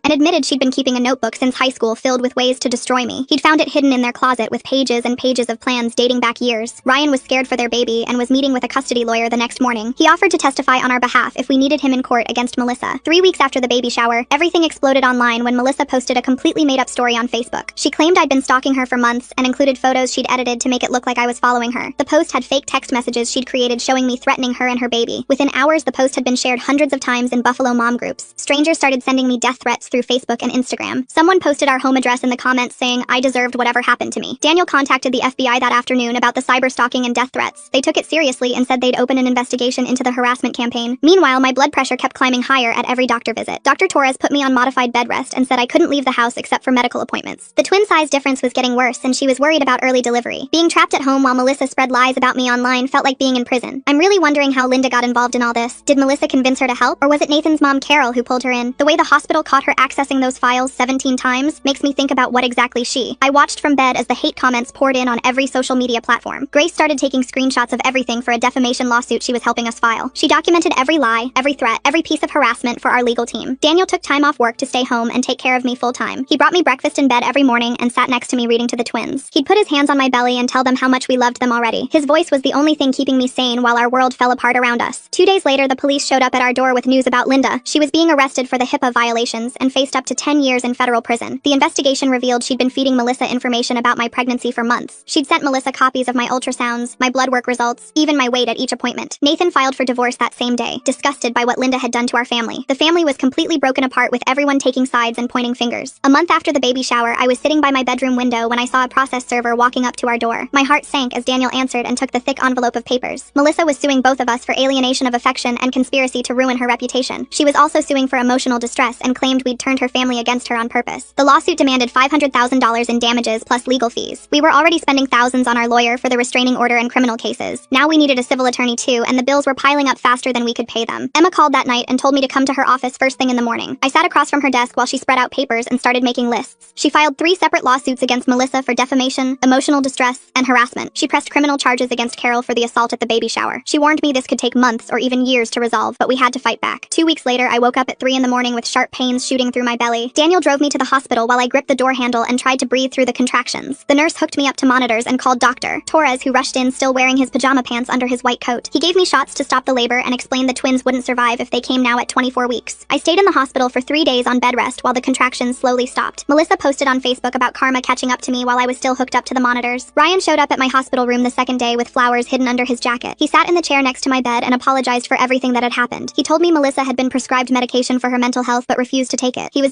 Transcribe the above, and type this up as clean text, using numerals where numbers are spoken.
and admitted she'd been keeping a notebook since high school filled with ways to destroy me. He'd found it hidden in their closet with pages and pages of plans dating back years. Ryan was scared for their baby and was meeting with a custody lawyer the next morning. He offered to testify on our behalf if we needed him in court against Melissa. 3 weeks after the baby shower, everything exploded online when Melissa posted a completely made-up story on Facebook. She claimed I'd been stalking her for months and included photos she'd edited to make it look like I was following her. The post had fake text messages she'd created showing me threatening her and her baby. Within hours, the post had been shared hundreds of times in Buffalo mom groups. Strangers started sending me death threats through Facebook and Instagram. Someone posted our home address in the comments saying I deserved whatever happened to me. Daniel contacted the FBI that afternoon about the cyber stalking and death threats. They took it seriously and said they'd open an investigation into the harassment campaign. Meanwhile, my blood pressure kept climbing higher at every doctor visit. Dr. Torres put me on modified bed rest and said I couldn't leave the house except for medical appointments. The twin size difference was getting worse and she was worried about early delivery. Being trapped at home while Melissa spread lies about me online felt like being in prison. I'm really wondering how Linda got involved in all this. Did Melissa convince her to help, or was it Nathan's mom Carol who pulled her in? The way the hospital caught her accessing those files 17 times makes me think about what exactly I watched from bed as the hate comments poured in on every social media platform. Grace started taking screenshots of everything for a defamation lawsuit she was helping us file. She documented every lie, every threat, every piece of harassment for our legal team. Daniel took time off work to stay home and take care of me full time. He brought me breakfast in bed every morning and sat next to me reading to the twins. He'd put his hands on my belly and tell them how much we loved them already. His voice was the only thing keeping me sane while our world fell apart around us. 2 days later, the police showed up at our door with news about Linda. She was being arrested for the HIPAA violations and faced up to 10 years in federal prison. The investigation revealed she'd been feeding Melissa information about my pregnancy for months. She'd sent Melissa copies of my ultrasounds, my blood work results, even my weight at each appointment. Nathan filed for divorce that same day, disgusted by what Linda had done to our family. The family was completely broken apart with everyone taking sides and pointing fingers. A month after the baby shower, I was sitting by my bedroom window when I saw a process server walking up to our door. My heart sank as Daniel answered and took the thick envelope of papers. Melissa was suing both of us for alienation of affection and conspiracy to ruin her reputation. She was also suing for emotional distress and claimed we'd turned her family against her on purpose. The lawsuit demanded $500,000 in damages plus legal fees. We were already spending thousands on our lawyer for the restraining order and criminal cases. Now we needed a civil attorney too, and the bills were piling up faster than we could pay them. Emma called that night and told me to come to her office first thing in the morning. I sat across from her desk while she spread out papers and started making lists. She filed 3 separate lawsuits against Melissa for defamation, emotional distress, and harassment. She pressed criminal charges against Carol for the assault at the baby shower. She warned me this could take months or even years to resolve, but we had to fight back. 2 weeks later, I woke up at 3 in the morning with sharp pains shooting through my belly. Daniel drove me to the hospital while I gripped the door handle and tried to breathe through the contractions. The nurse hooked me up to monitors and called Dr. Torres, who rushed in still wearing his pajama pants under his white coat. He gave me shots to stop the labor and explained the twins wouldn't survive if they came now at 24 weeks. I stayed in the hospital for 3 days on bed rest while the contractions slowly stopped. Melissa posted on Facebook about karma catching up to me while I was still hooked up to the monitors. Ryan showed up at my hospital room the second day with flowers hidden under his jacket. He sat in the chair next to my bed and apologized for everything that had happened. He told me Melissa had been prescribed medication for her mental health but refused to take it. He was